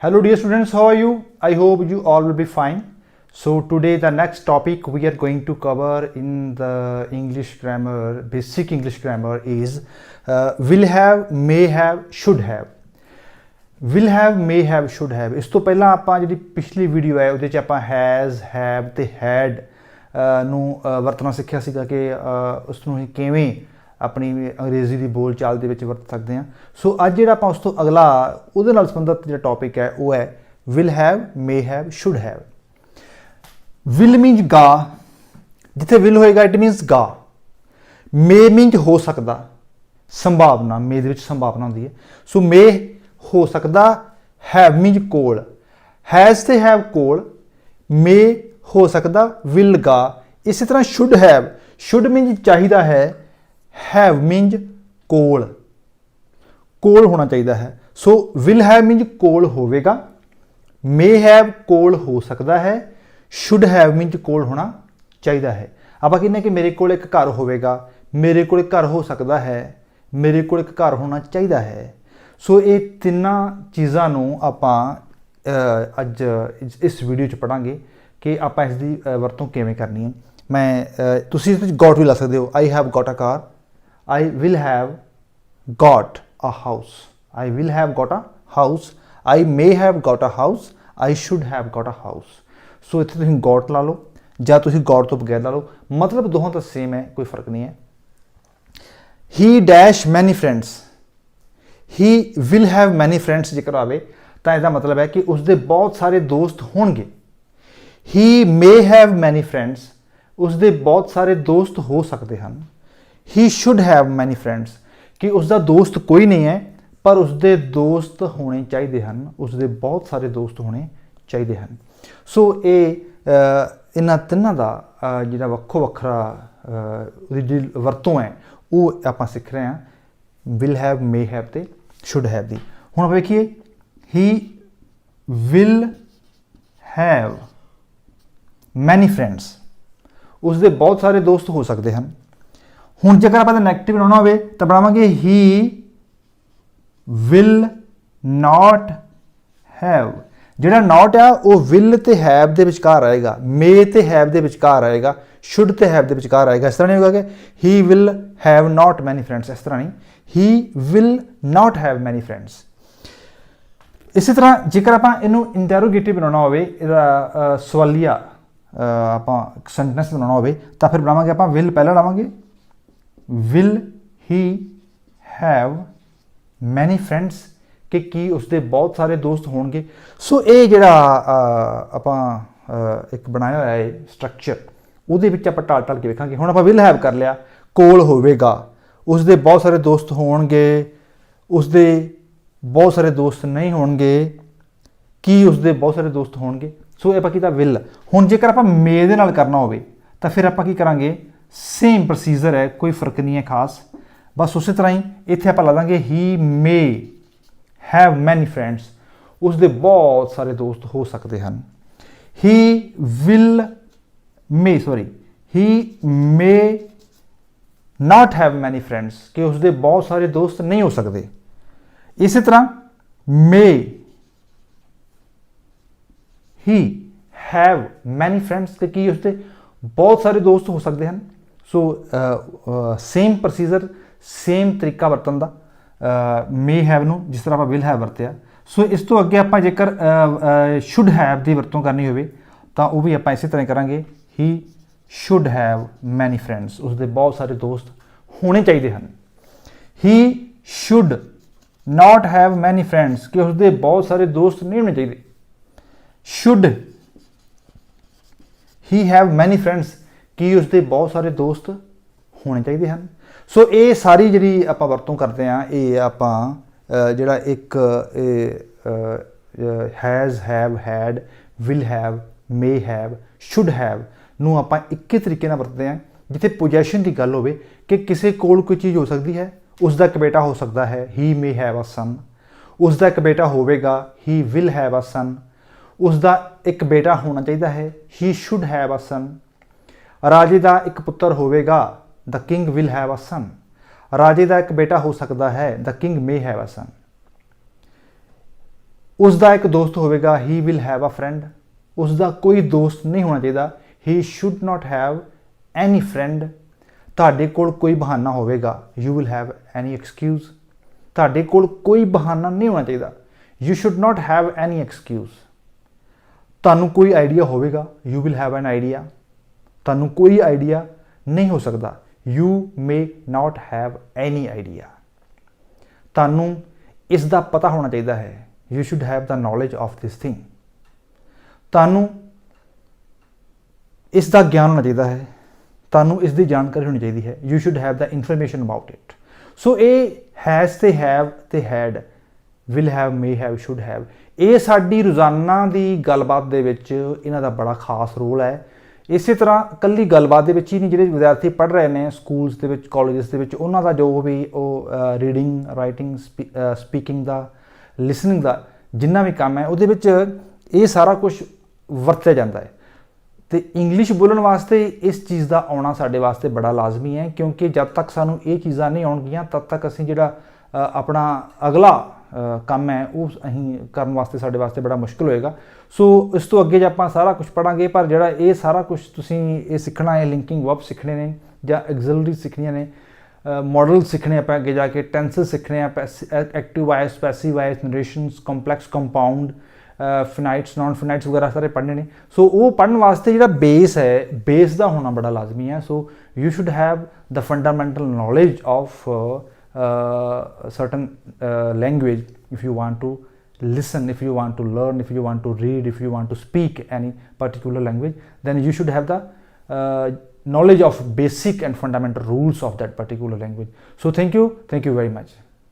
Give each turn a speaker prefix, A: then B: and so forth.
A: Hello dear students, how are you? I hope you all will be fine. So today the next topic we are going to cover in the English grammar, basic English grammar is will have, may have, should have. Will have, may have, should have. ਇਸ ਤੋਂ ਪਹਿਲਾਂ ਆਪਾਂ ਜਿਹੜੀ ਪਿਛਲੀ video ਹੈ ਉਹਦੇ 'ਚ ਆਪਾਂ has, have ਤੇ had ਨੂੰ ਵਰਤਣਾ ਸਿੱਖਿਆ ਸੀਗਾ ਕਿ ਉਸ ਨੂੰ ਕਿਵੇਂ ਆਪਣੀ ਅੰਗਰੇਜ਼ੀ ਦੀ ਬੋਲ ਚਾਲ ਦੇ ਵਿੱਚ ਵਰਤ ਸਕਦੇ ਹਾਂ। ਸੋ ਅੱਜ ਜਿਹੜਾ ਆਪਾਂ ਉਸ ਤੋਂ ਅਗਲਾ ਉਹਦੇ ਨਾਲ ਸੰਬੰਧਿਤ ਜਿਹੜਾ ਟੌਪਿਕ ਹੈ ਉਹ ਹੈ will have, may have, should have। will means ਗਾ, ਜਿੱਥੇ will ਹੋਏਗਾ ਇਟ ਮੀਨਸ ਗਾ। may means ਹੋ ਸਕਦਾ, ਸੰਭਾਵਨਾ, may ਦੇ ਵਿੱਚ ਸੰਭਾਵਨਾ ਹੁੰਦੀ ਹੈ। ਸੋ may ਹੋ ਸਕਦਾ, have means ਕੋਲ, has ਤੇ have ਕੋਲ, may ਹੋ ਸਕਦਾ, will ਗਾ। ਇਸੇ ਤਰ੍ਹਾਂ should have, should means ਚਾਹੀਦਾ ਹੈ, have means ਕੋਲ, ਕੋਲ ਹੋਣਾ ਚਾਹੀਦਾ ਹੈ। ਸੋ will have means ਕੋਲ ਹੋਵੇਗਾ, may have ਕੋਲ ਹੋ ਸਕਦਾ ਹੈ, should have means ਕੋਲ ਹੋਣਾ ਚਾਹੀਦਾ ਹੈ। ਆਪਾਂ ਕਹਿੰਦੇ ਕਿ ਮੇਰੇ ਕੋਲ ਇੱਕ ਘਰ ਹੋਵੇਗਾ, ਮੇਰੇ ਕੋਲ ਇੱਕ ਘਰ ਹੋ ਸਕਦਾ ਹੈ, ਮੇਰੇ ਕੋਲ ਇੱਕ ਘਰ ਹੋਣਾ ਚਾਹੀਦਾ ਹੈ। ਸੋ ਇਹ ਤਿੰਨਾਂ ਚੀਜ਼ਾਂ ਨੂੰ ਆਪਾਂ ਅੱਜ ਇਸ ਵੀਡੀਓ 'ਚ ਪੜ੍ਹਾਂਗੇ ਕਿ ਆਪਾਂ ਇਸ ਦੀ ਵਰਤੋਂ ਕਿਵੇਂ ਕਰਨੀ ਹੈ। ਮੈਂ ਤੁਸੀਂ ਇਸ ਵਿੱਚ ਗੋਟ ਵੀ ਲਾ ਸਕਦੇ ਹੋ। I have got a car, I will have got a house, I will have got a house, I may have got a house, I should have got a house। ਸੋ ਇੱਥੇ ਤੁਸੀਂ got ਲਾ ਲਓ ਜਾਂ ਤੁਸੀਂ got ਤੋਂ ਬਗੈਰ ਲਾ ਲਓ, ਮਤਲਬ ਦੋਹਾਂ ਦਾ ਸੇਮ ਹੈ, ਕੋਈ ਫਰਕ ਨਹੀਂ ਹੈ। he dash many friends, he will have many friends ਜੇਕਰ ਆਵੇ ਤਾਂ ਇਹਦਾ ਮਤਲਬ ਹੈ ਕਿ ਉਸਦੇ ਬਹੁਤ ਸਾਰੇ ਦੋਸਤ ਹੋਣਗੇ। he may have many friends, ਉਸਦੇ ਬਹੁਤ ਸਾਰੇ ਦੋਸਤ ਹੋ ਸਕਦੇ ਹਨ। he should have many friends, ਕਿ ਉਸਦਾ ਦੋਸਤ ਕੋਈ ਨਹੀਂ ਹੈ ਪਰ ਉਸਦੇ ਦੋਸਤ ਹੋਣੇ ਚਾਹੀਦੇ ਹਨ, ਉਸਦੇ ਬਹੁਤ ਸਾਰੇ ਦੋਸਤ ਹੋਣੇ ਚਾਹੀਦੇ ਹਨ। ਸੋ ਇਹ ਇਹਨਾਂ ਤਿੰਨਾਂ ਦਾ ਜਿਹੜਾ ਵੱਖੋ ਵੱਖਰਾ ਉਹਦੀ ਜਿਹੜੀ ਵਰਤੋਂ ਹੈ ਉਹ ਆਪਾਂ ਸਿੱਖ ਰਹੇ ਹਾਂ will have, may have ਤੇ should have ਦੀ। ਹੁਣ ਆਪਾਂ ਵੇਖੀਏ he will have many friends, ਉਸਦੇ ਬਹੁਤ ਸਾਰੇ ਦੋਸਤ ਹੋ ਸਕਦੇ ਹਨ। ਹੁਣ ਜੇਕਰ ਆਪਾਂ ਨੈਗੇਟਿਵ ਬਣਾਉਣਾ ਹੋਵੇ ਤਾਂ ਬਣਾਵਾਂਗੇ he will not have। ਜਿਹੜਾ not ਆ ਉਹ will ਤੇ have ਦੇ ਵਿਚਕਾਰ ਆਏਗਾ, may ਤੇ have ਦੇ ਵਿਚਕਾਰ ਆਏਗਾ, should ਤੇ have ਦੇ ਵਿਚਕਾਰ ਆਏਗਾ। ਇਸ ਤਰ੍ਹਾਂ ਨਹੀਂ ਹੋਗਾ ਕਿ he will have not many friends, ਇਸ ਤਰ੍ਹਾਂ ਨਹੀਂ, he will not have many friends। ਇਸੇ ਤਰ੍ਹਾਂ ਜੇਕਰ ਆਪਾਂ ਇਹਨੂੰ ਇੰਟਰੋਗੇਟਿਵ ਬਣਾਉਣਾ ਹੋਵੇ, ਇਹਦਾ ਸਵਾਲੀਆ ਆਪਾਂ ਸੈਂਟੈਂਸ ਬਣਾਉਣਾ ਹੋਵੇ ਤਾਂ ਫਿਰ ਬਣਾਵਾਂਗੇ ਆਪਾਂ will ਪਹਿਲਾਂ ਲਾਵਾਂਗੇ, will he have many friends, ਕਿ ਕੀ ਉਸਦੇ ਬਹੁਤ ਸਾਰੇ ਦੋਸਤ ਹੋਣਗੇ। ਸੋ ਇਹ ਜਿਹੜਾ ਆਪਾਂ ਇੱਕ ਬਣਾਇਆ ਹੋਇਆ ਹੈ ਸਟਰਕਚਰ, ਉਹਦੇ ਵਿੱਚ ਆਪਾਂ ਢਾਲ ਕੇ ਵੇਖਾਂਗੇ। ਹੁਣ ਆਪਾਂ will have ਕਰ ਲਿਆ, ਕੋਲ ਹੋਵੇਗਾ, ਉਸਦੇ ਬਹੁਤ ਸਾਰੇ ਦੋਸਤ ਹੋਣਗੇ, ਉਸਦੇ ਬਹੁਤ ਸਾਰੇ ਦੋਸਤ ਨਹੀਂ ਹੋਣਗੇ, ਕੀ ਉਸਦੇ ਬਹੁਤ ਸਾਰੇ ਦੋਸਤ ਹੋਣਗੇ। ਸੋ ਇਹ ਆਪਾਂ ਕੀਤਾ will। ਹੁਣ ਜੇਕਰ ਆਪਾਂ may ਦੇ ਨਾਲ ਕਰਨਾ ਹੋਵੇ ਤਾਂ ਫਿਰ ਆਪਾਂ ਕੀ ਕਰਾਂਗੇ, ਸੇਮ ਪ੍ਰੋਸੀਜਰ ਹੈ, ਕੋਈ ਫਰਕ ਨਹੀਂ ਹੈ ਖਾਸ, ਬਸ ਉਸੇ ਤਰ੍ਹਾਂ ਹੀ ਇੱਥੇ ਆਪਾਂ ਲਾ ਦਾਂਗੇ he may have many friends, ਉਸਦੇ ਬਹੁਤ ਸਾਰੇ ਦੋਸਤ ਹੋ ਸਕਦੇ ਹਨ। he may not have many friends, ਕਿ ਉਸਦੇ ਬਹੁਤ ਸਾਰੇ ਦੋਸਤ ਨਹੀਂ ਹੋ ਸਕਦੇ। ਇਸੇ ਤਰ੍ਹਾਂ may he have many friends, ਕਿ ਕੀ ਉਸਦੇ ਬਹੁਤ ਸਾਰੇ ਦੋਸਤ ਹੋ ਸਕਦੇ ਹਨ। ਸੋ ਸੇਮ ਪ੍ਰੋਸੀਜਰ, ਸੇਮ ਤਰੀਕਾ ਵਰਤਣ ਦਾ may have ਨੂੰ ਜਿਸ ਤਰ੍ਹਾਂ ਆਪਾਂ will have ਵਰਤਿਆ। ਸੋ ਇਸ ਤੋਂ ਅੱਗੇ ਆਪਾਂ ਜੇਕਰ should have ਦੀ ਵਰਤੋਂ ਕਰਨੀ ਹੋਵੇ ਤਾਂ ਉਹ ਵੀ ਆਪਾਂ ਇਸੇ ਤਰ੍ਹਾਂ ਕਰਾਂਗੇ, he should have many friends, ਉਸਦੇ ਬਹੁਤ ਸਾਰੇ ਦੋਸਤ ਹੋਣੇ ਚਾਹੀਦੇ ਹਨ। he should not have many friends, ਕਿ ਉਸਦੇ ਬਹੁਤ ਸਾਰੇ ਦੋਸਤ ਨਹੀਂ ਹੋਣੇ ਚਾਹੀਦੇ। should he have many friends, ਕਿ ਉਸਦੇ ਬਹੁਤ ਸਾਰੇ ਦੋਸਤ ਹੋਣੇ ਚਾਹੀਦੇ ਹਨ। ਸੋ ਇਹ ਸਾਰੀ ਜਿਹੜੀ ਆਪਾਂ ਵਰਤੋਂ ਕਰਦੇ ਹਾਂ, ਇਹ ਆਪਾਂ ਜਿਹੜਾ ਇੱਕ has, have, had, will have, may have, should have ਨੂੰ ਆਪਾਂ ਇੱਕੇ ਤਰੀਕੇ ਨਾਲ ਵਰਤਦੇ ਹਾਂ। ਜਿੱਥੇ ਪੋਜੈਸ਼ਨ ਦੀ ਗੱਲ ਹੋਵੇ ਕਿ ਕਿਸੇ ਕੋਲ ਕੋਈ ਚੀਜ਼ ਹੋ ਸਕਦੀ ਹੈ, ਉਸਦਾ ਇੱਕ ਬੇਟਾ ਹੋ ਸਕਦਾ ਹੈ, he may have a son, ਉਸਦਾ ਇੱਕ ਬੇਟਾ ਹੋਵੇਗਾ, he will have a son, ਉਸਦਾ ਇੱਕ ਬੇਟਾ ਹੋਣਾ ਚਾਹੀਦਾ ਹੈ, he should have a son। ਰਾਜੇ ਦਾ ਇੱਕ ਪੁੱਤਰ ਹੋਵੇਗਾ, the king will have a son। ਰਾਜੇ ਦਾ ਇੱਕ ਬੇਟਾ ਹੋ ਸਕਦਾ ਹੈ, the king may have a son। ਉਸਦਾ ਇੱਕ ਦੋਸਤ ਹੋਵੇਗਾ, he will have a friend. ਉਸਦਾ ਕੋਈ ਦੋਸਤ ਨਹੀਂ ਹੋਣਾ ਚਾਹੀਦਾ, he should not have any friend. ਤੁਹਾਡੇ ਕੋਲ ਕੋਈ ਬਹਾਨਾ ਹੋਵੇਗਾ, you will have any excuse. ਤੁਹਾਡੇ ਕੋਲ ਕੋਈ ਬਹਾਨਾ ਨਹੀਂ ਹੋਣਾ ਚਾਹੀਦਾ, you should not have any excuse. ਤੁਹਾਨੂੰ ਕੋਈ ਆਈਡੀਆ ਹੋਵੇਗਾ, you will have an idea. ਤੁਹਾਨੂੰ ਕੋਈ ਆਈਡੀਆ ਨਹੀਂ ਹੋ ਸਕਦਾ, you may not have any idea. ਤੁਹਾਨੂੰ ਇਸ ਦਾ ਪਤਾ ਹੋਣਾ ਚਾਹੀਦਾ ਹੈ, you should have the knowledge of this thing. ਤੁਹਾਨੂੰ ਇਸ ਦਾ ਗਿਆਨ ਹੋਣਾ ਚਾਹੀਦਾ ਹੈ, ਤੁਹਾਨੂੰ ਇਸ ਦੀ ਜਾਣਕਾਰੀ ਹੋਣੀ ਚਾਹੀਦੀ ਹੈ, you should have the information about it. So ਇਹ ਹੈਜ਼ ਤੇ ਹੈਵ ਤੇ had, will have, may have, should have, ਇਹ ਸਾਡੀ ਰੋਜ਼ਾਨਾ ਦੀ ਗੱਲਬਾਤ ਦੇ ਵਿੱਚ ਇਹਨਾਂ ਦਾ ਬੜਾ ਖਾਸ ਰੋਲ ਹੈ। ਇਸੇ ਤਰ੍ਹਾਂ ਇਕੱਲੀ ਗੱਲਬਾਤ ਦੇ ਵਿੱਚ ਹੀ ਨਹੀਂ, ਜਿਹੜੇ ਵਿਦਿਆਰਥੀ ਪੜ੍ਹ ਰਹੇ ਨੇ ਸਕੂਲਸ ਦੇ ਵਿੱਚ, ਕਾਲਜਸ ਦੇ ਵਿੱਚ, ਉਹਨਾਂ ਦਾ ਜੋ ਵੀ ਉਹ ਰੀਡਿੰਗ, ਰਾਈਟਿੰਗ, ਸਪੀਕਿੰਗ ਦਾ, ਲਿਸਨਿੰਗ ਦਾ ਜਿੰਨਾ ਵੀ ਕੰਮ ਹੈ, ਉਹਦੇ ਵਿੱਚ ਇਹ ਸਾਰਾ ਕੁਝ ਵਰਤਿਆ ਜਾਂਦਾ ਹੈ। ਤੇ ਇੰਗਲਿਸ਼ ਬੋਲਣ ਵਾਸਤੇ ਇਸ ਚੀਜ਼ ਦਾ ਆਉਣਾ ਸਾਡੇ ਵਾਸਤੇ ਬੜਾ ਲਾਜ਼ਮੀ ਹੈ, ਕਿਉਂਕਿ ਜਦ ਤੱਕ ਸਾਨੂੰ ਇਹ ਚੀਜ਼ਾਂ ਨਹੀਂ ਆਉਣਗੀਆਂ ਤਦ ਤੱਕ ਅਸੀਂ ਜਿਹੜਾ ਆਪਣਾ ਅਗਲਾ ਕੰਮ ਹੈ ਉਹ ਅਸੀਂ ਕਰਨ ਵਾਸਤੇ ਸਾਡੇ ਵਾਸਤੇ ਬੜਾ ਮੁਸ਼ਕਿਲ ਹੋਏਗਾ। ਸੋ ਇਸ ਤੋਂ ਅੱਗੇ ਜੇ ਆਪਾਂ ਸਾਰਾ ਕੁਝ ਪੜ੍ਹਾਂਗੇ, ਪਰ ਜਿਹੜਾ ਇਹ ਸਾਰਾ ਕੁਝ ਤੁਸੀਂ ਇਹ ਸਿੱਖਣਾ ਹੈ, ਲਿੰਕਿੰਗ ਵਰਬ ਸਿੱਖਣੇ ਨੇ ਜਾਂ ਐਗਜ਼ਲਰੀ ਸਿੱਖਣੀਆਂ ਨੇ, ਮੋਡਲ ਸਿੱਖਣੇ ਆਪਾਂ ਅੱਗੇ ਜਾ ਕੇ, ਟੈਂਸਸ ਸਿੱਖਣੇ ਆ, active voice, passive voice, narrations, complex compound, finites, non finites ਵਗੈਰਾ ਸਾਰੇ ਪੜ੍ਹਨੇ ਨੇ। ਸੋ ਉਹ ਪੜ੍ਹਨ ਵਾਸਤੇ ਜਿਹੜਾ ਬੇਸ ਹੈ, ਬੇਸ ਦਾ ਹੋਣਾ ਬੜਾ ਲਾਜ਼ਮੀ ਹੈ। So you should have the fundamental knowledge of certain language if you want to listen, if you want to learn, if you want to read, if you want to speak any particular language, then you should have the knowledge of basic and fundamental rules of that particular language. So thank you very much.